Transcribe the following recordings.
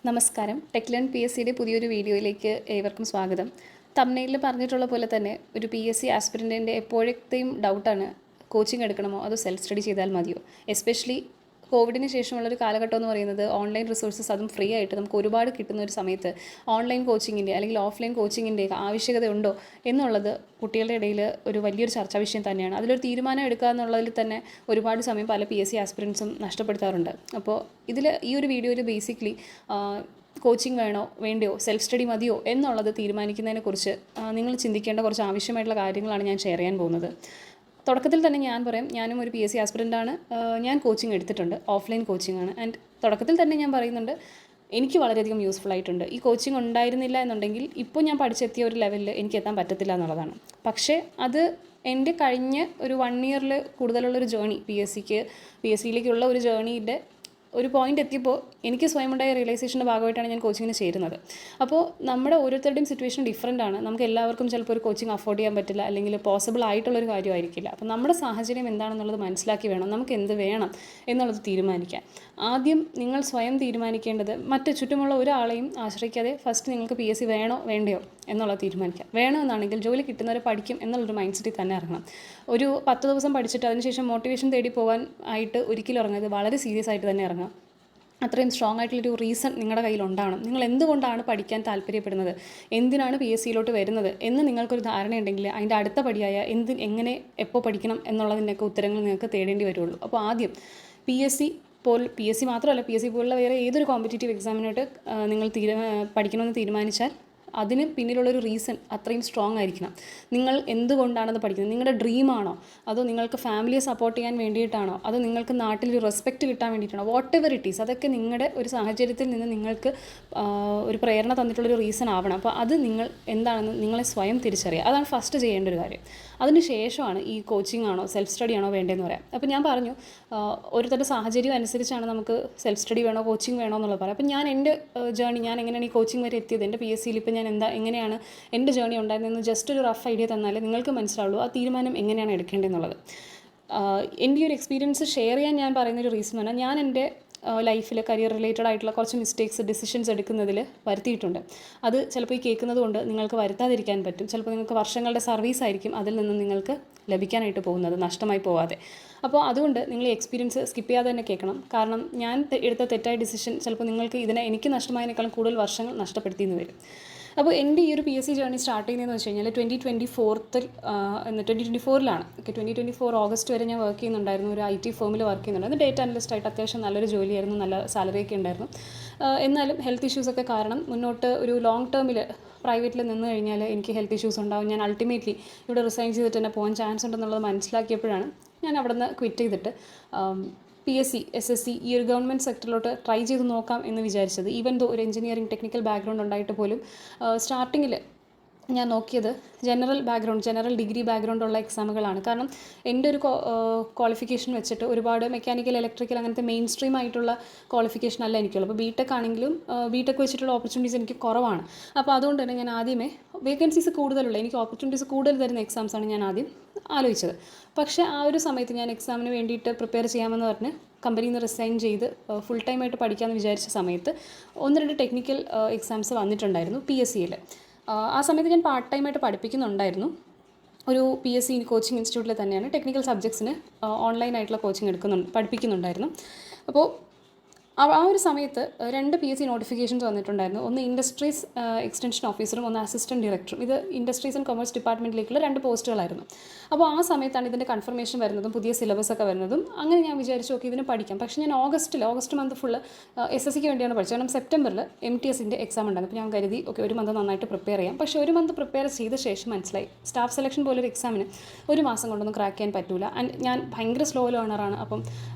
നമസ്കാരം. ടെക്ലേൺ P S സിയുടെ പുതിയൊരു വീഡിയോയിലേക്ക് ഏവർക്കും സ്വാഗതം. തംബ്നെയിലിൽ പറഞ്ഞിട്ടുള്ള പോലെ തന്നെ ഒരു പി എസ് സി ആസ്പിരൻറ്റിൻ്റെ എപ്പോഴത്തെയും ഡൗട്ടാണ്, കോച്ചിങ് എടുക്കണമോ അതോ സെൽഫ് സ്റ്റഡി ചെയ്താൽ മതിയോ. എസ്പെഷ്യലി കോവിഡിന് ശേഷമുള്ളൊരു കാലഘട്ടം എന്ന് പറയുന്നത് ഓൺലൈൻ റിസോഴ്സസ് അതും ഫ്രീ ആയിട്ട് നമുക്ക് ഒരുപാട് കിട്ടുന്ന ഒരു സമയത്ത് ഓൺലൈൻ കോച്ചിങ്ങിൻ്റെ അല്ലെങ്കിൽ ഓഫ്ലൈൻ കോച്ചിങ്ങിൻ്റെ ആവശ്യകതയുണ്ടോ എന്നുള്ളത് കുട്ടികളുടെ ഇടയിൽ ഒരു വലിയൊരു ചർച്ചാ വിഷയം തന്നെയാണ്. അതിലൊരു തീരുമാനം എടുക്കുക എന്നുള്ളതിൽ തന്നെ ഒരുപാട് സമയം പല പി എസ് സി ആസ്പിരൻസും നഷ്ടപ്പെടുത്താറുണ്ട്. അപ്പോൾ ഈ ഒരു വീഡിയോയിൽ ബേസിക്കലി കോച്ചിങ് വേണോ വേണ്ടയോ, സെൽഫ് സ്റ്റഡി മതിയോ എന്നുള്ളത് തീരുമാനിക്കുന്നതിനെക്കുറിച്ച് നിങ്ങൾ ചിന്തിക്കേണ്ട കുറച്ച് ആവശ്യമായിട്ടുള്ള കാര്യങ്ങളാണ് ഞാൻ ഷെയർ ചെയ്യാൻ പോകുന്നത്. തുടക്കത്തിൽ തന്നെ ഞാൻ പറയാം, ഞാനും ഒരു പി എസ് സി ആസ്പിരൻ്റാണ്. ഞാൻ കോച്ചിങ് എടുത്തിട്ടുണ്ട്, ഓഫ്ലൈൻ കോച്ചിങ് ആണ്. ആൻഡ് തുടക്കത്തിൽ തന്നെ ഞാൻ പറയുന്നുണ്ട്, എനിക്ക് വളരെയധികം യൂസ്ഫുൾ ആയിട്ടുണ്ട്. ഈ കോച്ചിങ് ഉണ്ടായിരുന്നില്ല എന്നുണ്ടെങ്കിൽ ഇപ്പോൾ ഞാൻ പഠിച്ചെത്തിയ ഒരു ലെവലിൽ എനിക്ക് എത്താൻ പറ്റത്തില്ല എന്നുള്ളതാണ്. പക്ഷേ അത് എൻ്റെ കഴിഞ്ഞ ഒരു 1 ഇയറിൽ കൂടുതലുള്ളൊരു ജേണി, പി എസ് സിയിലേക്കുള്ള ഒരു ജേണിയുടെ ഒരു പോയിൻ്റ് എത്തിയപ്പോൾ എനിക്ക് സ്വയമുണ്ടായ റിയലൈസേഷൻ്റെ ഭാഗമായിട്ടാണ് ഞാൻ കോച്ചിങ്ങിന് ചേരുന്നത്. അപ്പോൾ നമ്മുടെ ഓരോരുത്തരുടെയും സിറ്റുവേഷൻ ഡിഫറൻ്റ് ആണ്. നമുക്ക് എല്ലാവർക്കും ചിലപ്പോൾ ഒരു കോച്ചിങ് അഫോർഡ് ചെയ്യാൻ പറ്റില്ല, അല്ലെങ്കിൽ പോസിബിൾ ആയിട്ടുള്ളൊരു കാര്യമായിരിക്കില്ല. അപ്പോൾ നമ്മുടെ സാഹചര്യം എന്താണെന്നുള്ളത് മനസ്സിലാക്കി വേണം നമുക്ക് എന്ത് വേണം എന്നുള്ളത് തീരുമാനിക്കാൻ. ആദ്യം നിങ്ങൾ സ്വയം തീരുമാനിക്കേണ്ടത് മറ്റ് ചുറ്റുമുള്ള ഒരാളെയും ആശ്രയിക്കാതെ ഫസ്റ്റ് നിങ്ങൾക്ക് പി എസ് സി വേണോ വേണ്ടയോ എന്നുള്ളത് തീരുമാനിക്കാം. വേണമെന്നാണെങ്കിൽ ജോലി കിട്ടുന്നവരെ പഠിക്കും എന്നുള്ളൊരു മൈൻഡ് സെറ്റിൽ തന്നെ ഇറങ്ങണം. ഒരു 10 ദിവസം പഠിച്ചിട്ട് അതിനുശേഷം മോട്ടിവേഷൻ തേടി പോകാൻ ആയിട്ട് ഒരിക്കലും ഇറങ്ങരുത്. വളരെ സീരിയസ് ആയിട്ട് തന്നെ ഇറങ്ങാം. അത്രയും സ്ട്രോങ് ആയിട്ടുള്ളൊരു റീസൺ നിങ്ങളുടെ കയ്യിൽ ഉണ്ടാവണം. നിങ്ങൾ എന്തുകൊണ്ടാണ് പഠിക്കാൻ താല്പര്യപ്പെടുന്നത്, എന്തിനാണ് പി എസ് സിയിലോട്ട് വരുന്നത് എന്ന് നിങ്ങൾക്കൊരു ധാരണയുണ്ടെങ്കിൽ അതിൻ്റെ അടുത്ത പടിയായ എങ്ങനെ എപ്പോൾ പഠിക്കണം എന്നുള്ളതിൻ്റെയൊക്കെ ഉത്തരങ്ങൾ നിങ്ങൾക്ക് തേടേണ്ടി വരുള്ളൂ. അപ്പോൾ ആദ്യം പി എസ് സി മാത്രമല്ല, പി എസ് സി പോലുള്ള വേറെ ഏതൊരു കോമ്പറ്റേറ്റീവ് എക്സാമിനായിട്ട് നിങ്ങൾ പഠിക്കണമെന്ന് തീരുമാനിച്ചാൽ അതിന് പിന്നിലുള്ളൊരു റീസൺ അത്രയും സ്ട്രോങ് ആയിരിക്കണം. നിങ്ങൾ എന്തുകൊണ്ടാണത് പഠിക്കുന്നത്, നിങ്ങളുടെ ഡ്രീമാണോ, അതോ നിങ്ങൾക്ക് ഫാമിലിയെ സപ്പോർട്ട് ചെയ്യാൻ വേണ്ടിയിട്ടാണോ, അതോ നിങ്ങൾക്ക് നാട്ടിലൊരു റെസ്പെക്റ്റ് കിട്ടാൻ വേണ്ടിയിട്ടാണോ, വാട്ട് എവർ ഇറ്റ് ഈസ്, അതൊക്കെ നിങ്ങളുടെ ഒരു സാഹചര്യത്തിൽ നിന്ന് നിങ്ങൾക്ക് ഒരു പ്രേരണ തന്നിട്ടുള്ളൊരു റീസൺ ആവണം. അപ്പോൾ അത് നിങ്ങൾ എന്താണെന്ന് നിങ്ങളെ സ്വയം തിരിച്ചറിയുക. അതാണ് ഫസ്റ്റ് ചെയ്യേണ്ട ഒരു കാര്യം. അതിന് ശേഷമാണ് ഈ കോച്ചിങ് ആണോ സെൽഫ് സ്റ്റഡി ആണോ വേണ്ടതെന്ന് പറയാം. അപ്പോൾ ഞാൻ പറഞ്ഞു, ഓരോരുത്തരുടെ സാഹചര്യം അനുസരിച്ചാണ് നമുക്ക് സെൽഫ് സ്റ്റഡി വേണോ കോച്ചിങ് വേണോ എന്നുള്ളത് പറയാം. അപ്പോൾ ഞാൻ എൻ്റെ ജേണി, ഞാൻ എങ്ങനെയാണ് ഈ കോച്ചിങ് വരെ എത്തിയത്, എൻ്റെ പി എസ് സിയിൽ ഇപ്പോൾ ഞാൻ എങ്ങനെയാണ് എൻ്റെ ജേണി ഉണ്ടായിരുന്നതെന്ന് ജസ്റ്റ് ഒരു റഫ് ഐഡിയ തന്നാൽ നിങ്ങൾക്ക് മനസ്സിലാവുള്ളൂ ആ തീരുമാനം എങ്ങനെയാണ് എടുക്കേണ്ടതെന്നുള്ളത്. എൻ്റെ ഈ ഒരു എക്സ്പീരിയൻസ് ഷെയർ ചെയ്യാൻ ഞാൻ പറയുന്നൊരു റീസൺ എന്ന് പറഞ്ഞാൽ, ഞാൻ എൻ്റെ ലൈഫിൽ കരിയർ റിലേറ്റഡ് ആയിട്ടുള്ള കുറച്ച് ഡിസിഷൻസ് എടുക്കുന്നതിൽ വരുത്തിയിട്ടുണ്ട്. അത് ചിലപ്പോൾ ഈ കേൾക്കുന്നത് കൊണ്ട് നിങ്ങൾക്ക് വരുത്താതിരിക്കാൻ പറ്റും. ചിലപ്പോൾ നിങ്ങൾക്ക് വർഷങ്ങളുടെ സർവീസ് ആയിരിക്കും അതിൽ നിന്ന് നിങ്ങൾക്ക് ലഭിക്കാനായിട്ട് പോകുന്നത്, നഷ്ടമായി പോവാതെ. അപ്പോൾ അതുകൊണ്ട് നിങ്ങൾ ഈ എക്സ്പീരിയൻസ് സ്കിപ്പ് ചെയ്യാതെ തന്നെ കേൾക്കണം. കാരണം ഞാൻ എടുത്ത തെറ്റായ ഡിസിഷൻ ചിലപ്പോൾ നിങ്ങൾക്ക് എനിക്ക് നഷ്ടമായതിനേക്കാളും കൂടുതൽ വർഷങ്ങൾ നഷ്ടപ്പെടുത്തിയെന്ന് വരും. അപ്പോൾ എൻ്റെ ഈ ഒരു P S C journey start ചെയ്യുന്നതെന്ന് വെച്ച് കഴിഞ്ഞാൽ 2024ലാണ്. 2024 ഓഗസ്റ്റ് വരെ ഞാൻ വർക്ക് ചെയ്യുന്നുണ്ടായിരുന്നു. ഒരു IT ഫേമിൽ വർക്ക് ചെയ്യുന്നുണ്ടായിരുന്നു. ഡേറ്റ അനലിസ്റ്റായിട്ട് അത്യാവശ്യം നല്ലൊരു ജോലിയായിരുന്നു, നല്ല സാലറിയൊക്കെ ഉണ്ടായിരുന്നു. എന്നാലും ഹെൽത്ത് ഇഷ്യൂസൊക്കെ കാരണം മുന്നോട്ട് ഒരു ലോങ് ടേമിൽ പ്രൈവറ്റിൽ നിന്ന് കഴിഞ്ഞാൽ എനിക്ക് ഹെൽത്ത് ഇഷ്യൂസ് ഉണ്ടാവും. ഞാൻ അൾട്ടിമേറ്റ്ലി ഇവിടെ റിസൈൻ ചെയ്തിട്ട് തന്നെ പോകാൻ ചാൻസ് ഉണ്ടെന്നുള്ളത് മനസ്സിലാക്കിയപ്പോഴാണ് ഞാൻ അവിടെ നിന്ന് ക്വിറ്റ് ചെയ്തിട്ട് PSC SSC ഈ ഒരു ഗവൺമെൻറ് സെക്ടറിലോട്ട് ട്രൈ ചെയ്ത് നോക്കാം എന്ന് വിചാരിച്ചത്. ഈവൻ ദോ ഒരു എഞ്ചിനീയറിംഗ് ടെക്നിക്കൽ ബാക്ക്ഗ്രൗണ്ട് ഉണ്ടായിട്ട് പോലും സ്റ്റാർട്ടിങ്ങിൽ ഞാൻ നോക്കിയത് ജനറൽ ഡിഗ്രി ബാക്ക്ഗ്രൗണ്ട് ഉള്ള എക്സാമുകളാണ്. കാരണം എൻ്റെ ഒരു ക്വാളിഫിക്കേഷൻ വെച്ചിട്ട് ഒരുപാട് മെക്കാനിക്കൽ ഇലക്ട്രിക്കൽ അങ്ങനത്തെ മെയിൻ സ്ട്രീം ആയിട്ടുള്ള ക്വാളിഫിക്കേഷൻ അല്ല എനിക്കുള്ളൂ. അപ്പോൾ ബിടെക് ആണെങ്കിലും ബിടെക് വെച്ചിട്ടുള്ള ഓപ്പർച്യൂണിറ്റീസ് എനിക്ക് കുറവാണ്. അപ്പോൾ അതുകൊണ്ട് തന്നെ ഞാൻ ആദ്യമേ വേക്കൻസീസ് കൂടുതലുള്ള, എനിക്ക് ഓപ്പർച്യൂണിറ്റീസ് കൂടുതൽ തരുന്ന എക്സാംസാണ് ഞാൻ ആദ്യം ആലോചിച്ചത്. പക്ഷേ ആ ഒരു സമയത്ത് ഞാൻ എക്സാമിന് വേണ്ടിയിട്ട് പ്രിപ്പയർ ചെയ്യാമെന്ന് പറഞ്ഞ് കമ്പനിയിൽ നിന്ന് റിസൈൻ ചെയ്ത് ഫുൾ ടൈമായിട്ട് പഠിക്കാമെന്ന് വിചാരിച്ച സമയത്ത് 1-2 ടെക്നിക്കൽ എക്സാംസ് വന്നിട്ടുണ്ടായിരുന്നു PSCയിൽ. ആ സമയത്ത് ഞാൻ പാർട്ട് ടൈമായിട്ട് പഠിപ്പിക്കുന്നുണ്ടായിരുന്നു. ഒരു PSC കോച്ചിങ് ഇൻസ്റ്റിറ്റ്യൂട്ടിൽ തന്നെയാണ് ടെക്നിക്കൽ സബ്ജക്ട്സിന് ഓൺലൈനായിട്ടുള്ള കോച്ചിങ് പഠിപ്പിക്കുന്നുണ്ടായിരുന്നു. അപ്പോൾ ആ ഒരു സമയത്ത് 2 PSC നോട്ടിഫിക്കേഷൻസ് വന്നിട്ടുണ്ടായിരുന്നു. ഒന്ന് ഇൻഡസ്ട്രീസ് എക്സ്റ്റൻഷൻ ഓഫീസറും ഒന്ന് അസിസ്റ്റൻറ്റ് ഡയറക്ടറും. ഇത് ഇൻഡസ്ട്രീസ് ആൻഡ് കൊമേഴ്സ് ഡിപ്പാർട്ട്മെൻറ്റിലേക്കുള്ള 2 പോസ്റ്റുകളായിരുന്നു. അപ്പോൾ ആ സമയത്താണ് ഇതിൻ്റെ കൺഫർമേഷൻ വരുന്നതും പുതിയ സിലബസ് ഒക്കെ വരുന്നതും. അങ്ങനെ ഞാൻ വിചാരിച്ചു ഓക്കെ ഇതിന് പഠിക്കാം. പക്ഷേ ഞാൻ ഓഗസ്റ്റ് മന്ത് ഫുള്ള് SSCക്ക് വേണ്ടിയാണ് പഠിച്ചത്. കാരണം സെപ്റ്റംബറിൽ MTSൻ്റെ എക്സാം ഉണ്ടായിരുന്നു. അപ്പോൾ ഞാൻ കരുതി ഓക്കെ ഒരു മന്ത് നന്നായിട്ട് പ്രിപ്പയർ ചെയ്യാം. പക്ഷേ ഒരു മന്ത് പ്രിപ്പയർ ചെയ്ത ശേഷം മനസ്സിലായി സ്റ്റാഫ് സെലക്ഷൻ പോലൊരു എക്സാമിന് ഒരു മാസം കൊണ്ടൊന്നും ക്രാക്ക് ചെയ്യാൻ പറ്റില്ല. ആൻഡ് ഞാൻ ഭയങ്കര സ്ലോ ലേണറാണ്. അപ്പം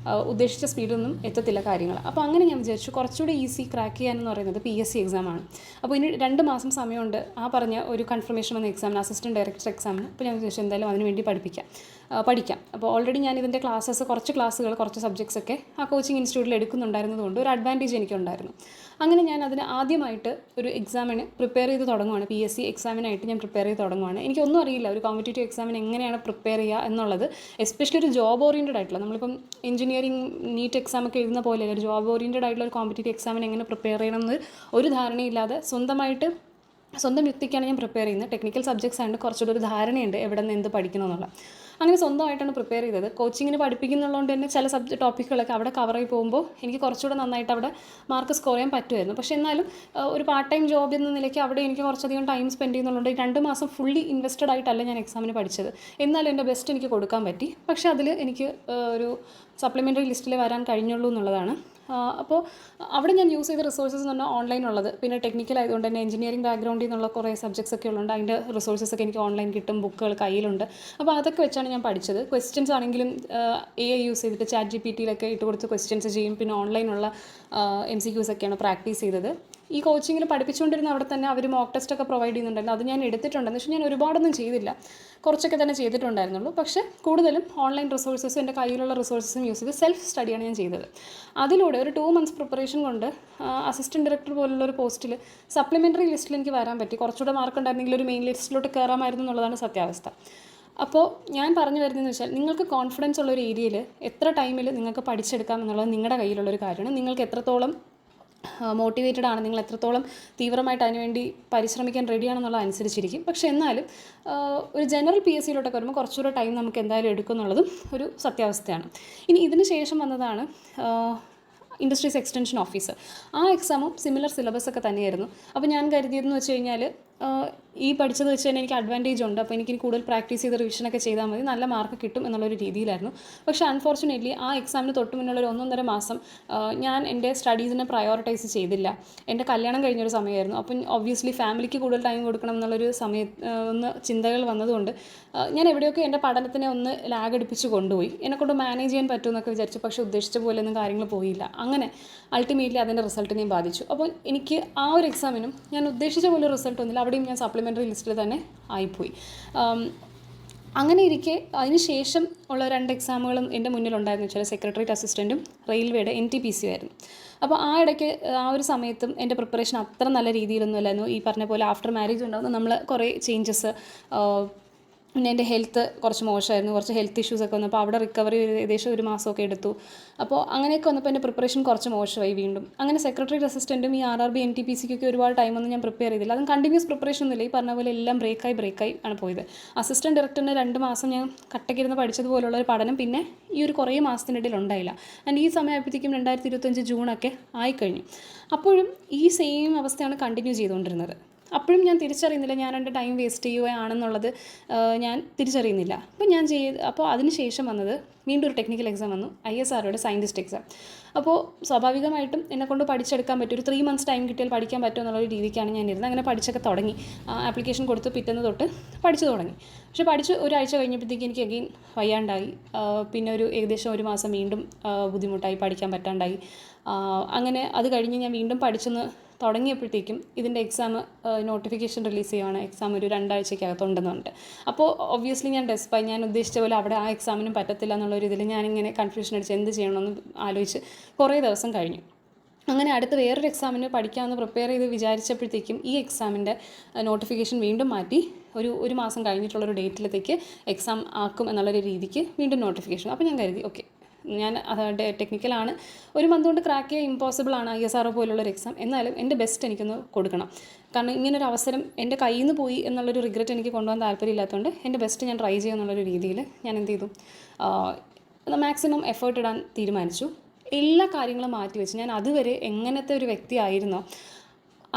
ഉദ്ദേശിച്ച സ്പീഡൊന്നും എത്തത്തില്ല കാര്യങ്ങൾ. അപ്പോൾ അങ്ങനെ ഞാൻ വിചാരിച്ചു കുറച്ചുകൂടി ഈസി ക്രാക്ക് ചെയ്യാനെന്ന് പറയുന്നത് PSC എക്സാമാണ്. അപ്പോൾ ഇനി 2 മാസം സമയമുണ്ട് ആ പറഞ്ഞ ഒരു കൺഫർമേഷൻ വന്ന എക്സാമിന്, അസിസ്റ്റൻറ്റ് ഡയറക്ടർ എക്സാമിന്. അപ്പോൾ ഞാൻ വിചാരിച്ചു എന്തായാലും അതിന് വേണ്ടി പഠിക്കാം. അപ്പോൾ ഓൾറെഡി ഞാൻ ഇതിൻ്റെ കുറച്ച് സബ്ജക്ട്സ് ഒക്കെ ആ കോച്ചിങ് ഇൻസ്റ്റിറ്റ്യൂട്ടിൽ എടുക്കുന്നുണ്ടായിരുന്നതുകൊണ്ട് ഒരു അഡ്വാൻറ്റേജ് എനിക്കുണ്ടായിരുന്നു. അങ്ങനെ ഞാൻ അതിന് ആദ്യമായിട്ട് ഒരു എക്സാമിന് പ്രിപ്പയർ ചെയ്ത് തുടങ്ങുവാണ്. PSC എക്സാമിനായിട്ട് ഞാൻ പ്രിപ്പയർ ചെയ്ത് തുടങ്ങുവാണ്. എനിക്കൊന്നും അറിയില്ല ഒരു കോമ്പറ്റേറ്റീവ് എക്സാമിന് എങ്ങനെയാണ് പ്രിപ്പയർ ചെയ്യുക എന്നുള്ളത്. എസ്പെഷ്യലി ഒരു ജോബ് ഓറിയൻറ്റഡ് ആയിട്ടുള്ള, നമ്മളിപ്പം എഞ്ചിനീയറിംഗ് നീറ്റ് എക്സാമൊക്കെ എഴുതുന്ന പോലെ ഒരു ജോബ് ഓറിയൻറ്റഡ് ആയിട്ടുള്ള ഒരു കോമ്പറ്റേറ്റീവ് എക്സാമിന് എങ്ങനെ പ്രിപ്പയർ ചെയ്യണമെന്ന് ഒരു ധാരണയില്ലാതെ സ്വന്തം യുക്തിക്കാണ് ഞാൻ പ്രിപ്പയർ ചെയ്യുന്നത്. ടെക്നിക്കൽ സബ്ജക്ട്സ് ആയതുകൊണ്ട് കുറച്ചുകൂടി ഒരു ധാരണയുണ്ട് എവിടെ നിന്ന് എന്ത് പഠിക്കണമെന്നുള്ള. അങ്ങനെ സ്വന്തമായിട്ടാണ് പ്രിപ്പയർ ചെയ്തത്. കോച്ചിങ്ങിന് പഠിപ്പിക്കുന്നുള്ളതുകൊണ്ട് തന്നെ ചില ടോപ്പിക്കുകളൊക്കെ അവിടെ കവർ ആയി പോകുമ്പോൾ എനിക്ക് കുറച്ചുകൂടെ നന്നായിട്ട് അവിടെ മാർക്ക് സ്കോർ ചെയ്യാൻ പറ്റുമായിരുന്നു. പക്ഷേ എന്നാലും ഒരു പാർട്ട് ടൈം ജോബ് എന്ന നിലയ്ക്ക് അവിടെ എനിക്ക് കുറച്ചധികം ടൈം സ്പെൻഡ് ചെയ്യുന്നുള്ളതുകൊണ്ട് 2 മാസം ഫുള്ളി ഇൻവെസ്റ്റഡ് ആയിട്ടല്ല ഞാൻ എക്സാമിന് പഠിച്ചത്. എന്നാലും എൻ്റെ ബെസ്റ്റ് എനിക്ക് കൊടുക്കാൻ പറ്റി. പക്ഷേ അതിൽ എനിക്ക് ഒരു സപ്ലിമെൻ്ററി ലിസ്റ്റിൽ വരാൻ കഴിഞ്ഞുള്ളൂ എന്നുള്ളതാണ്. അപ്പോൾ അവിടെ ഞാൻ യൂസ് ചെയ്ത റിസോഴ്സസ് എന്ന് പറഞ്ഞാൽ ഓൺലൈൻ ഉള്ളത്, പിന്നെ ടെക്നിക്കൽ ആയതുകൊണ്ട് തന്നെ എഞ്ചിനീയറിംഗ് ബാക്ക്ഗ്രൗണ്ടിൽ നിന്നുള്ള കുറേ സബ്ജക്ട്സ് ഒക്കെ ഉള്ളതുകൊണ്ട് അതിൻ്റെ റിസോഴ്സസ് ഒക്കെ എനിക്ക് ഓൺലൈൻ കിട്ടും, ബുക്കുകൾ കയ്യിലുണ്ട്. അപ്പോൾ അതൊക്കെ വെച്ചാണ് ഞാൻ പഠിച്ചത്. ക്വസ്റ്റ്യൻസ് ആണെങ്കിലും AI യൂസ് ചെയ്തിട്ട് ChatGPT-യിലൊക്കെ ഇട്ട് കൊടുത്ത് ക്വസ്റ്റ്യൻസ് ചെയ്യും. പിന്നെ ഓൺലൈനുള്ള MCQs ഒക്കെയാണ് പ്രാക്ടീസ് ചെയ്തത്. ഈ കോച്ചിങ്ങിൽ പഠിപ്പിച്ചുകൊണ്ടിരുന്ന അവിടെ തന്നെ അവർ മോക്ക് ടെസ്റ്റ് ഒക്കെ പ്രൊവൈഡ് ചെയ്യുന്നുണ്ടായിരുന്നു. അത് ഞാൻ എടുത്തിട്ടുണ്ടെന്ന് വെച്ചാൽ ഞാൻ ഒരുപാടൊന്നും ചെയ്തില്ല, കുറച്ചൊക്കെ തന്നെ ചെയ്തിട്ടുണ്ടായിരുന്നുള്ളൂ. പക്ഷേ കൂടുതലും ഓൺലൈൻ റിസോഴ്സസും എൻ്റെ കയ്യിലുള്ള റിസോഴ്സസും യൂസ് ചെയ്ത് സെൽഫ് സ്റ്റഡിയാണ് ഞാൻ ചെയ്തത്. അതിലൂടെ ഒരു 2 months പ്രിപ്പറേഷൻ കൊണ്ട് അസിസ്റ്റൻറ്റ് ഡയറക്ടർ പോലുള്ള ഒരു പോസ്റ്റിൽ സപ്ലിമെൻ്ററി ലിസ്റ്റിൽ എനിക്ക് വരാൻ പറ്റി. കുറച്ചുകൂടെ മാർക്ക് ഉണ്ടായിരുന്നെങ്കിൽ ഒരു മെയിൻ ലിസ്റ്റിലോട്ട് കയറാമായിരുന്നു എന്നുള്ളതാണ് സത്യാവസ്ഥ. അപ്പോൾ ഞാൻ പറഞ്ഞു വരുന്നതെന്ന് വെച്ചാൽ നിങ്ങൾക്ക് കോൺഫിഡൻസ് ഉള്ളൊരു ഏരിയയിൽ എത്ര ടൈമിൽ നിങ്ങൾക്ക് പഠിച്ചെടുക്കാം എന്നുള്ളത് നിങ്ങളുടെ കയ്യിലുള്ളൊരു കാര്യമാണ്. നിങ്ങൾക്ക് എത്രത്തോളം മോട്ടിവേറ്റഡ് ആണ്, നിങ്ങൾ എത്രത്തോളം തീവ്രമായിട്ട് അതിനുവേണ്ടി പരിശ്രമിക്കാൻ റെഡിയാണെന്നുള്ള അനുസരിച്ചിരിക്കും. പക്ഷേ എന്നാലും ഒരു ജനറൽ PSC-യിലോട്ടൊക്കെ വരുമ്പോൾ കുറച്ചുകൂടെ ടൈം നമുക്ക് എന്തായാലും എടുക്കും എന്നുള്ളതും ഒരു സത്യാവസ്ഥയാണ്. ഇനി ഇതിന് ശേഷം വന്നതാണ് ഇൻഡസ്ട്രീസ് എക്സ്റ്റൻഷൻ ഓഫീസർ. ആ എക്സാമും സിമിലർ സിലബസ് ഒക്കെ തന്നെയായിരുന്നു. അപ്പോൾ ഞാൻ കരുതിയതെന്ന് വെച്ച് കഴിഞ്ഞാൽ ഈ പഠിച്ചത് വെച്ച് തന്നെ എനിക്ക് അഡ്വാൻറ്റേജ് ഉണ്ട്, അപ്പോൾ എനിക്ക് കൂടുതൽ പ്രാക്ടീസ് ചെയ്ത് റിവിഷനൊക്കെ ചെയ്താൽ മതി, നല്ല മാർക്ക് കിട്ടും എന്നുള്ളൊരു രീതിയിലായിരുന്നു. പക്ഷേ അൺഫോർച്ചുനേറ്റ്ലി ആ എക്സാമിന് തൊട്ട് മുന്നുള്ളൊരു 1.5 മാസം ഞാൻ എൻ്റെ സ്റ്റഡീസിനെ പ്രയോറിറ്റൈസ് ചെയ്തില്ല. എൻ്റെ കല്യാണം കഴിഞ്ഞൊരു സമയമായിരുന്നു. അപ്പം ഒബ്വിയസ്ലി ഫാമിലിക്ക് കൂടുതൽ ടൈം കൊടുക്കണം എന്നുള്ളൊരു ചിന്തകൾ വന്നതുകൊണ്ട് ഞാൻ എവിടെയൊക്കെ എൻ്റെ പഠനത്തിനെ ഒന്ന് ലാഗ് അടിപ്പിച്ച് കൊണ്ടുപോയി. എന്നെക്കൊണ്ട് മാനേജ് ചെയ്യാൻ പറ്റുമെന്നൊക്കെ വിചാരിച്ചു. പക്ഷേ ഉദ്ദേശിച്ച പോലെ ഒന്നും കാര്യങ്ങൾ പോയില്ല. അങ്ങനെ അൾട്ടിമേറ്റ്ലി അതിൻ്റെ റിസൾട്ടിനെയും ബാധിച്ചു. അപ്പോൾ എനിക്ക് ആ ഒരു എക്സാമിനും ഞാൻ ഉദ്ദേശിച്ച പോലെ റിസൾട്ട് ഒന്നുമില്ല. അവിടെയും ഞാൻ സപ്ലിമെൻ്ററി ലിസ്റ്റിൽ തന്നെ ആയിപ്പോയി. അങ്ങനെ ഇരിക്കെ അതിന് ശേഷം ഉള്ള 2 എക്സാമുകളും എൻ്റെ മുന്നിലുണ്ടായിരുന്നു വെച്ചാൽ സെക്രട്ടേറിയറ്റ് അസിസ്റ്റൻറ്റും റെയിൽവേയുടെ NTPC ആയിരുന്നു. അപ്പോൾ ആ ഇടയ്ക്ക് ആ ഒരു സമയത്തും എൻ്റെ പ്രിപ്പറേഷൻ അത്ര നല്ല രീതിയിലൊന്നും അല്ലായിരുന്നു. ഈ പറഞ്ഞ പോലെ ആഫ്റ്റർ മാരേജ് ഉണ്ടാകുന്ന നമ്മൾ കുറേ ചേഞ്ചസ്, പിന്നെ എൻ്റെ ഹെൽത്ത് കുറച്ച് മോശമായിരുന്നു, കുറച്ച് ഹെൽത്ത് ഇഷ്യൂസൊക്കെ വന്നപ്പോൾ അവിടെ റിക്കവറി ഏകദേശം 1 മാസമൊക്കെ എടുത്തു. അപ്പോൾ അങ്ങനെയൊക്കെ വന്നപ്പോൾ എൻ്റെ പ്രിപ്പറേഷൻ കുറച്ച് മോശമായി വീണ്ടും. അങ്ങനെ സെക്രട്ടേറിയറ്റ് അസിസ്റ്റൻറ്റും ഈ RRB NTPC-ക്കൊക്കെ ഒരുപാട് ടൈമൊന്നും ഞാൻ പ്രിപ്പയർ ചെയ്തില്ല. അതും കണ്ടിന്യൂസ് പ്രിപ്പറേഷൻ ഒന്നുമില്ല. ഈ പറഞ്ഞ പോലെ എല്ലാം ബ്രേക്കായി ആണ് പോയത്. അസിസ്റ്റൻറ്റ് ഡയറക്ടറിന് 2 മാസം ഞാൻ കട്ടക്കിരുന്ന് പഠിച്ചതുപോലുള്ള ഒരു പഠനം പിന്നെ ഈ ഒരു കുറേ മാസത്തിനിടയിൽ ഉണ്ടായില്ല. ആൻഡ് ഈ സമയമായപ്പോഴത്തേക്കും 2025 ജൂണൊക്കെ ആയിക്കഴിഞ്ഞു. അപ്പോഴും ഈ സെയിം അവസ്ഥയാണ് കണ്ടിന്യൂ ചെയ്തുകൊണ്ടിരുന്നത്. അപ്പോഴും ഞാൻ തിരിച്ചറിയുന്നില്ല, ഞാൻ എൻ്റെ ടൈം വേസ്റ്റ് ചെയ്യുകയാണെന്നുള്ളത് ഞാൻ തിരിച്ചറിയുന്നില്ല. അപ്പോൾ അതിന് ശേഷം വന്നത് വീണ്ടും ഒരു ടെക്നിക്കൽ എക്സാം വന്നു, ISROയുടെ സയൻറ്റിസ്റ്റ് എക്സാം. അപ്പോൾ സ്വാഭാവികമായിട്ടും എന്നെക്കൊണ്ട് പഠിച്ചെടുക്കാൻ പറ്റും, ഒരു 3 months ടൈം കിട്ടിയാൽ പഠിക്കാൻ പറ്റും എന്നുള്ളൊരു രീതിക്കാണ് ഞാൻ ഇരുന്നത്. അങ്ങനെ പഠിച്ചൊക്കെ തുടങ്ങി. ആപ്ലിക്കേഷൻ കൊടുത്ത് പിറ്റേന്ന് തൊട്ട് പഠിച്ചു തുടങ്ങി. പക്ഷേ പഠിച്ച് ഒരാഴ്ച കഴിഞ്ഞപ്പോഴത്തേക്ക് എനിക്ക് അഗെയിൻ വയ്യാണ്ടായി. പിന്നെ ഏകദേശം 1 മാസം വീണ്ടും ബുദ്ധിമുട്ടായി, പഠിക്കാൻ പറ്റാണ്ടായി. അങ്ങനെ അത് കഴിഞ്ഞ് ഞാൻ വീണ്ടും പഠിച്ചെന്ന് തുടങ്ങിയപ്പോഴത്തേക്കും ഇതിൻ്റെ എക്സാം നോട്ടിഫിക്കേഷൻ റിലീസ് ചെയ്യുവാണ്, എക്സാം ഒരു 2 ആഴ്ചയ്ക്കകത്തുണ്ടെന്ന് പറഞ്ഞിട്ട്. അപ്പോൾ ഒബ്വിയസ്ലി ഞാൻ ഡെസ്പായി. ഞാൻ ഉദ്ദേശിച്ച പോലെ അവിടെ ആ എക്സാമിനും പറ്റത്തില്ല എന്നുള്ളൊരു ഇതിൽ ഞാനിങ്ങനെ കൺഫ്യൂഷൻ അടിച്ച് എന്ത് ചെയ്യണമെന്ന് ആലോചിച്ച് കുറേ ദിവസം കഴിഞ്ഞു. അങ്ങനെ അടുത്ത് വേറൊരു എക്സാമിന് പഠിക്കാമെന്ന് പ്രിപ്പയർ ചെയ്ത് വിചാരിച്ചപ്പോഴത്തേക്കും ഈ എക്സാമിൻ്റെ നോട്ടിഫിക്കേഷൻ വീണ്ടും മാറ്റി ഒരു മാസം കഴിഞ്ഞിട്ടുള്ളൊരു ഡേറ്റിലത്തേക്ക് എക്സാം ആക്കും എന്നുള്ളൊരു രീതിക്ക് വീണ്ടും നോട്ടിഫിക്കേഷൻ. അപ്പോൾ ഞാൻ കരുതി ഓക്കെ, ഞാൻ ടെക്നിക്കലാണ്, 1 month കൊണ്ട് ക്രാക്ക് ചെയ്യാൻ ഇമ്പോസിബിളാണ് ISRO പോലുള്ളൊരു എക്സാം. എന്നാലും എൻ്റെ ബെസ്റ്റ് എനിക്കൊന്ന് കൊടുക്കണം. കാരണം ഇങ്ങനൊരു അവസരം എൻ്റെ കയ്യിൽ നിന്ന് പോയി എന്നുള്ളൊരു റിഗ്രറ്റ് എനിക്ക് കൊണ്ടുപോകാൻ താല്പര്യമില്ലാത്തതുകൊണ്ട് എൻ്റെ ബെസ്റ്റ് ഞാൻ ട്രൈ ചെയ്യുക എന്നുള്ളൊരു രീതിയിൽ ഞാൻ എന്ത് ചെയ്തു, മാക്സിമം എഫേർട്ട് ഇടാൻ തീരുമാനിച്ചു. എല്ലാ കാര്യങ്ങളും മാറ്റിവെച്ച്, ഞാൻ അതുവരെ എങ്ങനത്തെ ഒരു വ്യക്തിയായിരുന്നോ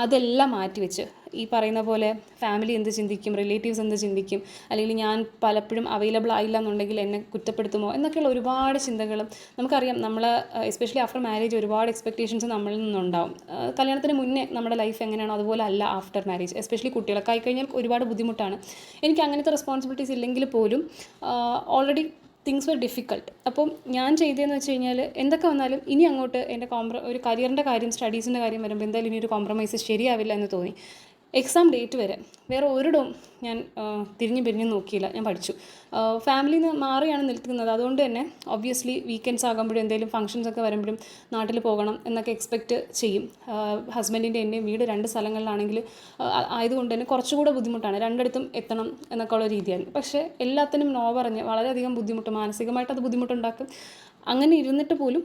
അതെല്ലാം മാറ്റിവെച്ച്, ഈ പറയുന്ന പോലെ ഫാമിലി എന്ത് ചിന്തിക്കും, റിലേറ്റീവ്സ് എന്ത് ചിന്തിക്കും, അല്ലെങ്കിൽ ഞാൻ പലപ്പോഴും അവൈലബിൾ ആയില്ല എന്നുണ്ടെങ്കിൽ എന്നെ കുറ്റപ്പെടുത്തുമോ എന്നൊക്കെയുള്ള ഒരുപാട് ചിന്തകളും നമുക്കറിയാം. നമ്മൾ എസ്പെഷ്യലി ആഫ്റ്റർ മാരേജ് ഒരുപാട് എക്സ്പെക്റ്റേഷൻസ് നമ്മളിൽ നിന്നുണ്ടാവും. കല്യാണത്തിന് മുന്നേ നമ്മുടെ ലൈഫ് എങ്ങനെയാണോ അതുപോലെ അല്ല ആഫ്റ്റർ മാരേജ്. എസ്പെഷ്യലി കുട്ടികളൊക്കെ ആയിക്കഴിഞ്ഞാൽ ഒരുപാട് ബുദ്ധിമുട്ടാണ്. എനിക്ക് അങ്ങനത്തെ റെസ്പോൺസിബിലിറ്റീസ് ഇല്ലെങ്കിൽ പോലും ഓൾറെഡി തിങ്സ് വർ ഡിഫിക്കൾട്ട്. അപ്പം ഞാൻ ചെയ്തതെന്ന് വെച്ച് കഴിഞ്ഞാൽ എന്തൊക്കെ വന്നാലും ഇനി അങ്ങോട്ട് എൻ്റെ ഒരു കരിയറിൻ്റെ കാര്യം, സ്റ്റഡീസിൻ്റെ കാര്യം വരുമ്പോൾ എന്തായാലും ഇനി ഒരു കോംപ്രമൈസ് ശരിയാവില്ല എന്ന് തോന്നി. എക്സാം ഡേറ്റ് വരെ വേറെ ഒരിടവും ഞാൻ തിരിഞ്ഞും നോക്കിയില്ല, ഞാൻ പഠിച്ചു. ഫാമിലിയിൽ നിന്ന് മാറിയാണ് നിൽക്കുന്നത്. അതുകൊണ്ട് തന്നെ ഒബ്വിയസ്ലി വീക്കെൻഡ്സ് ആകുമ്പോഴും എന്തെങ്കിലും ഫംഗ്ഷൻസൊക്കെ വരുമ്പോഴും നാട്ടിൽ പോകണം എന്നൊക്കെ എക്സ്പെക്റ്റ് ചെയ്യും. ഹസ്ബൻഡിൻ്റെ എൻ്റെയും വീട് 2 സ്ഥലങ്ങളിലാണെങ്കിൽ ആയതുകൊണ്ട് തന്നെ കുറച്ചുകൂടെ ബുദ്ധിമുട്ടാണ്, 2ഇടത്തും എത്തണം എന്നൊക്കെ ഉള്ള രീതിയായിരുന്നു. പക്ഷേ എല്ലാത്തിനും നോ പറഞ്ഞ് വളരെയധികം ബുദ്ധിമുട്ട്, മാനസികമായിട്ട് അത് ബുദ്ധിമുട്ടുണ്ടാക്കും. അങ്ങനെ ഇരുന്നിട്ട് പോലും